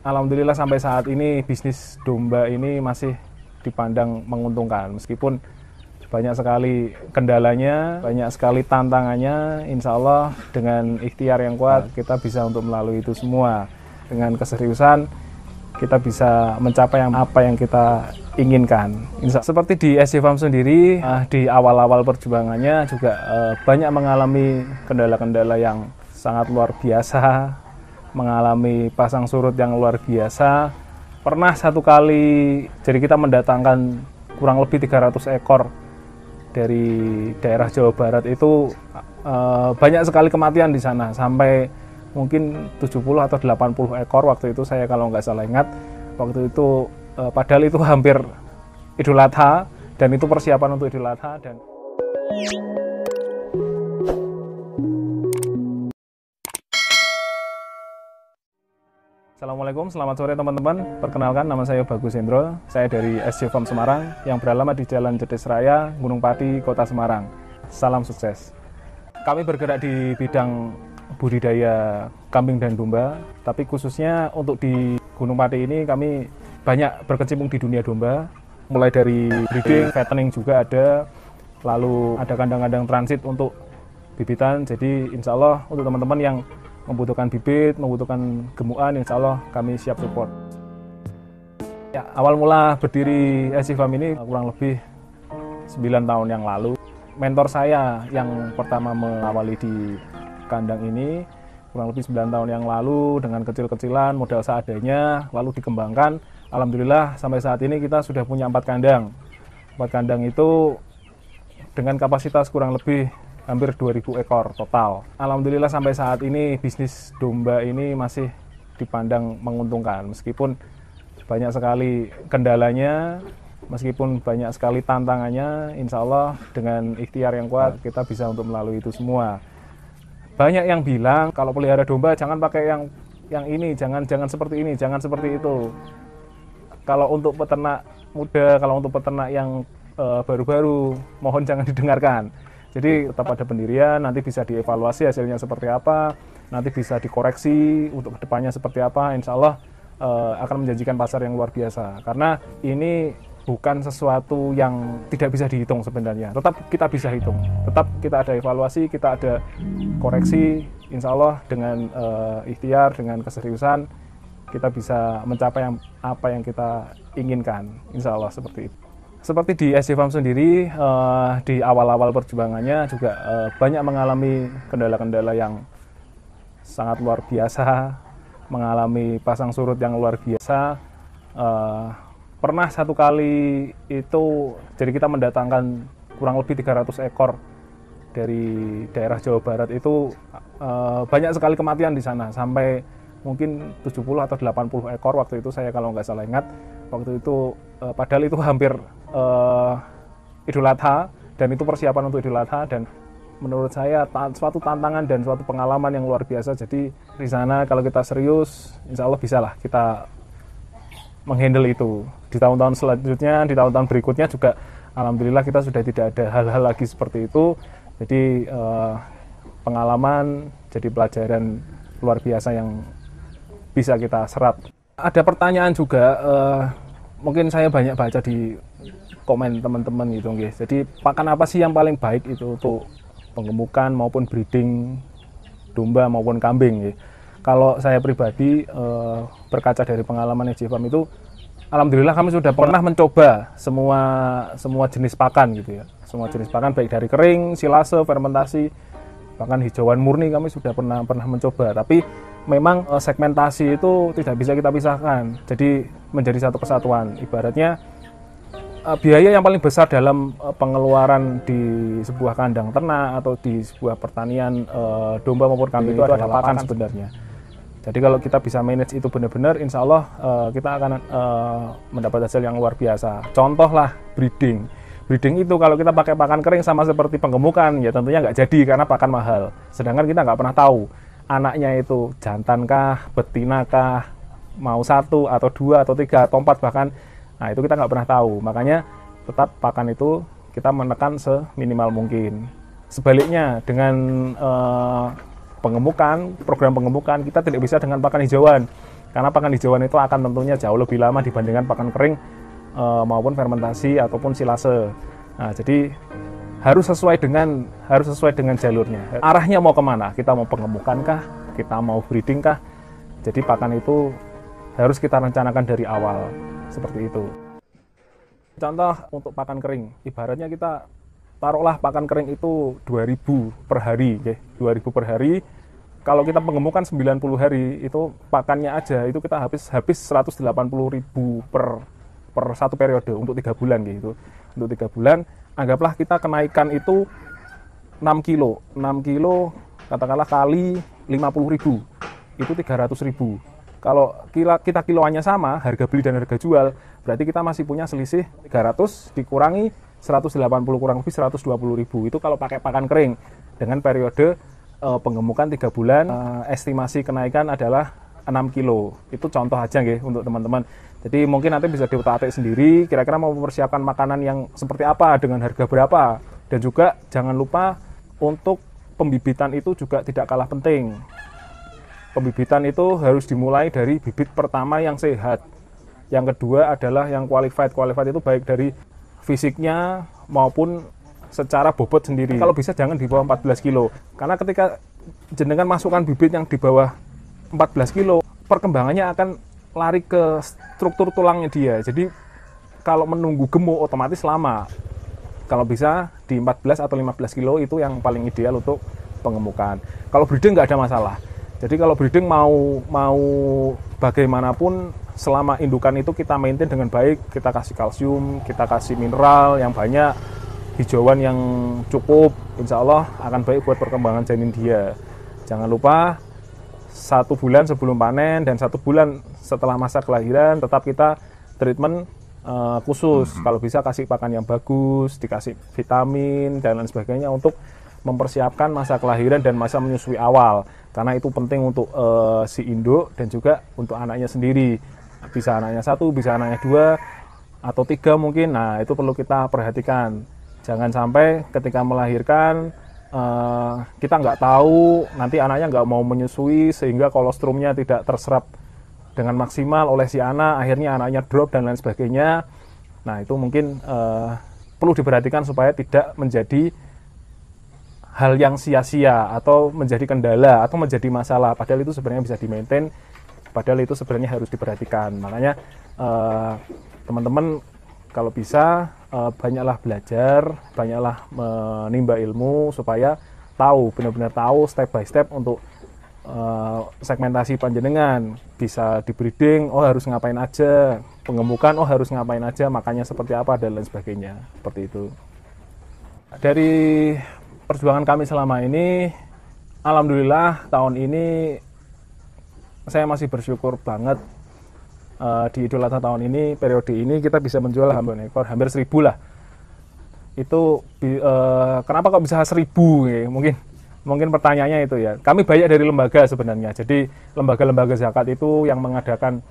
Alhamdulillah sampai saat ini bisnis domba ini masih dipandang menguntungkan meskipun banyak sekali kendalanya, banyak sekali tantangannya. Insya Allah dengan ikhtiar yang kuat kita bisa untuk melalui itu semua. Dengan keseriusan kita bisa mencapai apa yang kita inginkan. Seperti di SJ Farm sendiri, di awal-awal perjuangannya juga banyak mengalami kendala-kendala yang sangat luar biasa, mengalami pasang surut yang luar biasa. Pernah satu kali, jadi kita mendatangkan kurang lebih 300 ekor dari daerah Jawa Barat itu, banyak sekali kematian di sana, sampai mungkin 70 atau 80 ekor waktu itu saya kalau nggak salah ingat. Waktu itu padahal itu hampir Idul Adha dan itu persiapan untuk Idul Adha. Dan Assalamualaikum, selamat sore teman-teman. Perkenalkan, nama saya Bagus Hendro. Saya dari SJ Farm Semarang yang beralamat di Jalan Jetis Raya, Gunung Pati, Kota Semarang. Salam sukses. Kami bergerak di bidang budidaya kambing dan domba, tapi khususnya untuk di Gunung Pati ini kami banyak berkecimpung di dunia domba, mulai dari breeding, fattening juga ada, lalu ada kandang-kandang transit untuk bibitan. Jadi insya Allah untuk teman-teman yang membutuhkan bibit, membutuhkan gemukan, insya Allah kami siap support. Ya, awal mula berdiri SJ Farm ini kurang lebih 9 tahun yang lalu. Mentor saya yang pertama mengawali di kandang ini kurang lebih 9 tahun yang lalu dengan kecil-kecilan, modal seadanya, lalu dikembangkan. Alhamdulillah sampai saat ini kita sudah punya 4 kandang. 4 kandang itu dengan kapasitas kurang lebih hampir 2000 ekor total. Alhamdulillah sampai saat ini bisnis domba ini masih dipandang menguntungkan meskipun banyak sekali kendalanya, meskipun banyak sekali tantangannya. Insya Allah dengan ikhtiar yang kuat kita bisa untuk melalui itu semua. Banyak yang bilang kalau pelihara domba jangan pakai yang ini, jangan seperti ini, jangan seperti itu. Kalau untuk peternak muda, kalau untuk peternak yang baru-baru, mohon jangan didengarkan. Jadi tetap ada pendirian, nanti bisa dievaluasi hasilnya seperti apa, nanti bisa dikoreksi untuk kedepannya seperti apa. Insya Allah akan menjanjikan pasar yang luar biasa. Karena ini bukan sesuatu yang tidak bisa dihitung sebenarnya. Tetap kita bisa hitung, tetap kita ada evaluasi, kita ada koreksi. Insya Allah dengan ikhtiar, dengan keseriusan, kita bisa mencapai apa yang kita inginkan. Insya Allah seperti itu. Seperti di SJ Farm sendiri, di awal-awal perjuangannya juga banyak mengalami kendala-kendala yang sangat luar biasa, mengalami pasang surut yang luar biasa. Pernah satu kali itu, jadi kita mendatangkan kurang lebih 300 ekor dari daerah Jawa Barat itu, banyak sekali kematian di sana, sampai mungkin 70 atau 80 ekor waktu itu saya kalau nggak salah ingat. Waktu itu padahal itu hampir Idul Adha dan itu persiapan untuk Idul Adha, dan menurut saya suatu tantangan dan suatu pengalaman yang luar biasa. Jadi di sana kalau kita serius, insya Allah bisalah kita menghandle itu. Di tahun-tahun selanjutnya, di tahun-tahun berikutnya juga alhamdulillah kita sudah tidak ada hal-hal lagi seperti itu. Jadi pengalaman jadi pelajaran luar biasa yang bisa kita serap. Ada pertanyaan juga, mungkin saya banyak baca di komen teman-teman gitu, guys. Jadi pakan apa sih yang paling baik itu untuk penggemukan maupun breeding domba maupun kambing? Gitu. Kalau saya pribadi berkaca dari pengalaman SJ Farm itu, alhamdulillah kami sudah pernah mencoba semua jenis pakan gitu ya, semua jenis pakan baik dari kering, silase, fermentasi, bahkan hijauan murni kami sudah pernah mencoba. Tapi memang segmentasi itu tidak bisa kita pisahkan, jadi menjadi satu kesatuan. Ibaratnya biaya yang paling besar dalam pengeluaran di sebuah kandang ternak atau di sebuah pertanian domba maupun kambing itu adalah pakan sebenarnya. Jadi kalau kita bisa manage itu benar-benar, insya Allah kita akan mendapat hasil yang luar biasa. Contoh lah breeding. Breeding itu kalau kita pakai pakan kering sama seperti penggemukan, ya tentunya nggak jadi karena pakan mahal. Sedangkan kita nggak pernah tahu anaknya itu jantankah, betinakah, mau 1 atau 2 atau 3 atau 4 bahkan. Nah itu kita nggak pernah tahu. Makanya tetap pakan itu kita menekan seminimal mungkin. Sebaliknya dengan pengemukan, program pengemukan kita tidak bisa dengan pakan hijauan. Karena pakan hijauan itu akan tentunya jauh lebih lama dibandingkan pakan kering maupun fermentasi ataupun silase. Nah, jadi harus sesuai dengan jalurnya. Arahnya mau kemana? Kita mau pengemukan kah? Kita mau breeding kah? Jadi pakan itu harus kita rencanakan dari awal seperti itu. Contoh untuk pakan kering, ibaratnya kita taruhlah pakan kering itu 2.000 per hari, ya. 2.000 per hari. Kalau kita pengemukan 90 hari, itu pakannya aja itu kita habis 180.000 per satu periode untuk 3 bulan gitu. Untuk 3 bulan, anggaplah kita kenaikan itu 6 kilo. 6 kilo katakanlah kali 50.000, itu 300.000. Kalau kita kiloannya sama, harga beli dan harga jual, berarti kita masih punya selisih 300 dikurangi 180 kurang lebih 120.000. Itu kalau pakai pakan kering dengan periode pengemukan 3 bulan, estimasi kenaikan adalah 6 kilo. Itu contoh aja nggih untuk teman-teman. Jadi mungkin nanti bisa diutak-atik sendiri, kira-kira mau mempersiapkan makanan yang seperti apa, dengan harga berapa. Dan juga jangan lupa untuk pembibitan itu juga tidak kalah penting. Pembibitan itu harus dimulai dari bibit pertama yang sehat. Yang kedua adalah yang qualified. Qualified itu baik dari fisiknya maupun secara bobot sendiri. Kalau bisa jangan di bawah 14 kilo. Karena ketika jenengan masukkan bibit yang di bawah 14 kilo, perkembangannya akan lari ke struktur tulangnya dia. Jadi kalau menunggu gemuk otomatis lama. Kalau bisa di 14 atau 15 kilo itu yang paling ideal untuk pengemukan. Kalau breeding nggak ada masalah. Jadi kalau breeding mau bagaimanapun, selama indukan itu kita maintain dengan baik, kita kasih kalsium, kita kasih mineral yang banyak, hijauan yang cukup, insya Allah akan baik buat perkembangan janin dia. Jangan lupa 1 bulan sebelum panen dan 1 bulan setelah masa kelahiran tetap kita treatment khusus. Kalau bisa kasih pakan yang bagus, dikasih vitamin dan lain sebagainya untuk mempersiapkan masa kelahiran dan masa menyusui awal, karena itu penting untuk si induk dan juga untuk anaknya sendiri. Bisa anaknya 1, bisa anaknya 2 atau 3 mungkin. Nah, itu perlu kita perhatikan. Jangan sampai ketika melahirkan kita nggak tahu, nanti anaknya nggak mau menyusui sehingga kolostrumnya tidak terserap dengan maksimal oleh si anak, akhirnya anaknya drop dan lain sebagainya. Nah, itu mungkin perlu diperhatikan supaya tidak menjadi hal yang sia-sia atau menjadi kendala atau menjadi masalah, padahal itu sebenarnya bisa di-maintain, padahal itu sebenarnya harus diperhatikan. Makanya teman-teman kalau bisa banyaklah belajar, banyaklah menimba ilmu supaya tahu, benar-benar tahu step by step untuk segmentasi panjenengan. Bisa di breeding, oh harus ngapain aja, pengemukan, oh harus ngapain aja, makanya seperti apa dan lain sebagainya, seperti itu. Dari perjuangan kami selama ini, alhamdulillah tahun ini saya masih bersyukur banget. Di Idul Adha tahun ini, periode ini kita bisa menjual hampir 1.000 lah. Itu kenapa kok bisa 1.000 ya? Mungkin pertanyaannya itu ya. Kami banyak dari lembaga sebenarnya. Jadi lembaga-lembaga zakat itu yang mengadakan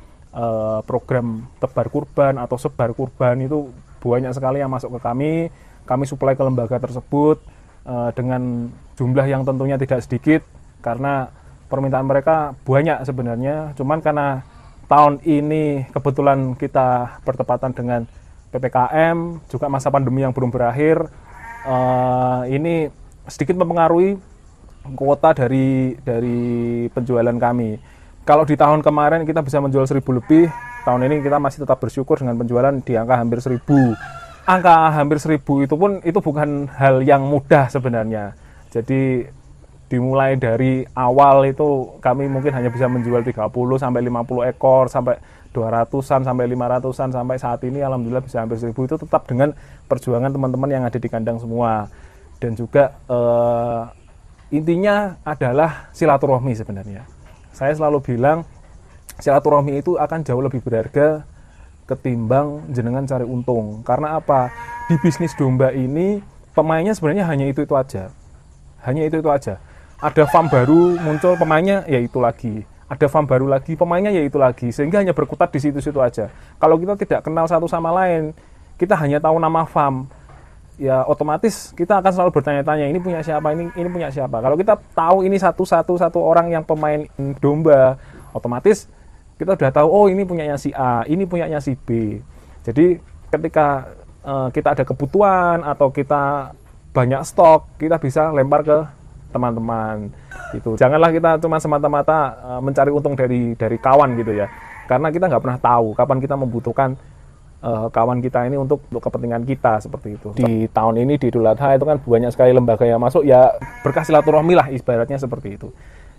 program tebar kurban atau sebar kurban itu banyak sekali yang masuk ke kami. Kami suplai ke lembaga tersebut dengan jumlah yang tentunya tidak sedikit, karena permintaan mereka banyak sebenarnya. Cuman karena tahun ini kebetulan kita bertepatan dengan PPKM, juga masa pandemi yang belum berakhir, ini sedikit mempengaruhi kuota dari penjualan kami. Kalau di tahun kemarin kita bisa menjual 1.000 lebih, tahun ini kita masih tetap bersyukur dengan penjualan di angka hampir 1.000. Angka hampir 1.000 itu pun itu bukan hal yang mudah sebenarnya. Jadi dimulai dari awal itu kami mungkin hanya bisa menjual 30 sampai 50 ekor, sampai 200-an sampai 500-an, sampai saat ini alhamdulillah bisa hampir 1.000. Itu tetap dengan perjuangan teman-teman yang ada di kandang semua. Dan juga intinya adalah silaturahmi sebenarnya. Saya selalu bilang silaturahmi itu akan jauh lebih berharga ketimbang jenengan cari untung. Karena apa? Di bisnis domba ini pemainnya sebenarnya hanya itu aja. Hanya itu aja. Ada farm baru muncul pemainnya ya itu lagi. Ada farm baru lagi pemainnya ya itu lagi. Sehingga hanya berkutat di situ-situ aja. Kalau kita tidak kenal satu sama lain, kita hanya tahu nama farm, ya otomatis kita akan selalu bertanya-tanya ini punya siapa, ini punya siapa. Kalau kita tahu ini satu orang yang pemain domba, otomatis kita udah tahu, oh ini punyanya si A, ini punyanya si B. Jadi ketika kita ada kebutuhan atau kita banyak stok, kita bisa lempar ke teman-teman gitu. Janganlah kita cuma semata-mata mencari untung dari kawan gitu ya, karena kita nggak pernah tahu kapan kita membutuhkan kawan kita ini untuk kepentingan kita, seperti itu. Di tahun ini di Idul Adha itu kan banyak sekali lembaga yang masuk, ya berkah silaturahmi lah ibaratnya seperti itu.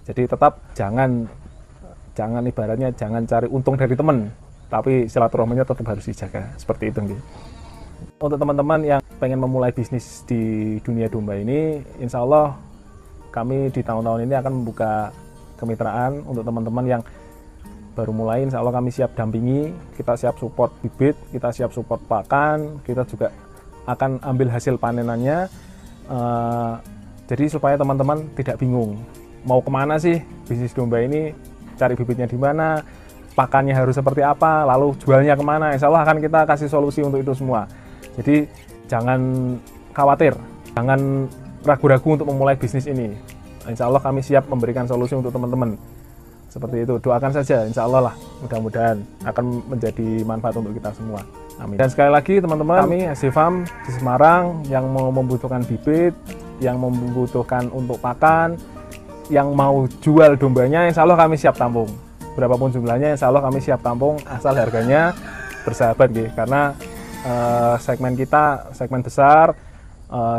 Jadi tetap jangan ibaratnya jangan cari untung dari teman, tapi silaturahminya tetap harus dijaga, seperti itu gitu. Untuk teman-teman yang pengen memulai bisnis di dunia domba ini, insya Allah kami di tahun-tahun ini akan membuka kemitraan untuk teman-teman yang baru mulai. Insya Allah kami siap dampingi, kita siap support bibit, kita siap support pakan, kita juga akan ambil hasil panenannya. Jadi supaya teman-teman tidak bingung, mau kemana sih bisnis domba ini, cari bibitnya di mana, pakannya harus seperti apa, lalu jualnya kemana. Insya Allah akan kita kasih solusi untuk itu semua. Jadi jangan khawatir, jangan ragu-ragu untuk memulai bisnis ini. Insya Allah kami siap memberikan solusi untuk teman-teman. Seperti itu, doakan saja, insya Allah lah, mudah-mudahan akan menjadi manfaat untuk kita semua. Amin. Dan sekali lagi teman-teman, kami SC Farm di Semarang yang mau membutuhkan bibit, yang membutuhkan untuk pakan, yang mau jual dombanya, insya Allah kami siap tampung. Berapapun jumlahnya, insya Allah kami siap tampung, asal harganya bersahabat gitu. Karena segmen kita segmen besar,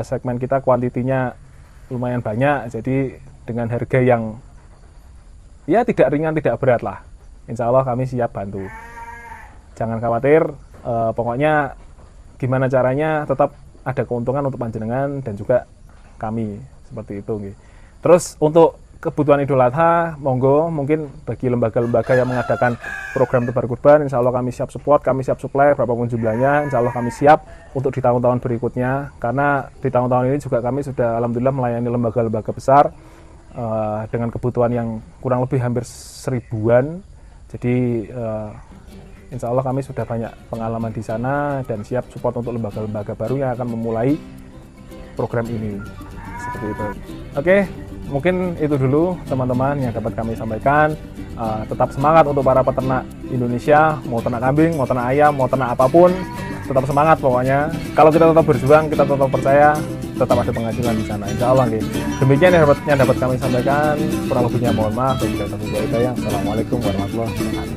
segmen kita kuantitinya lumayan banyak, jadi dengan harga yang ya tidak ringan tidak berat lah, insya Allah kami siap bantu. Jangan khawatir, pokoknya gimana caranya tetap ada keuntungan untuk panjenengan dan juga kami, seperti itu gitu. Terus untuk kebutuhan Idul Adha, monggo mungkin bagi lembaga-lembaga yang mengadakan program tebar kurban, insya Allah kami siap support, kami siap supply berapapun jumlahnya, insya Allah kami siap untuk di tahun-tahun berikutnya. Karena di tahun-tahun ini juga kami sudah alhamdulillah melayani lembaga-lembaga besar dengan kebutuhan yang kurang lebih hampir 1000-an. Jadi insya Allah kami sudah banyak pengalaman di sana dan siap support untuk lembaga-lembaga baru yang akan memulai program ini, seperti itu. Oke. Mungkin itu dulu teman-teman yang dapat kami sampaikan. Tetap semangat untuk para peternak Indonesia, mau ternak kambing, mau ternak ayam, mau ternak apapun, tetap semangat pokoknya. Kalau kita tetap berjuang, kita tetap percaya, tetap ada penghasilan di sana, insya Allah. Demikian yang dapat kami sampaikan. Kurang lebihnya mohon maaf. Assalamualaikum warahmatullahi wabarakatuh.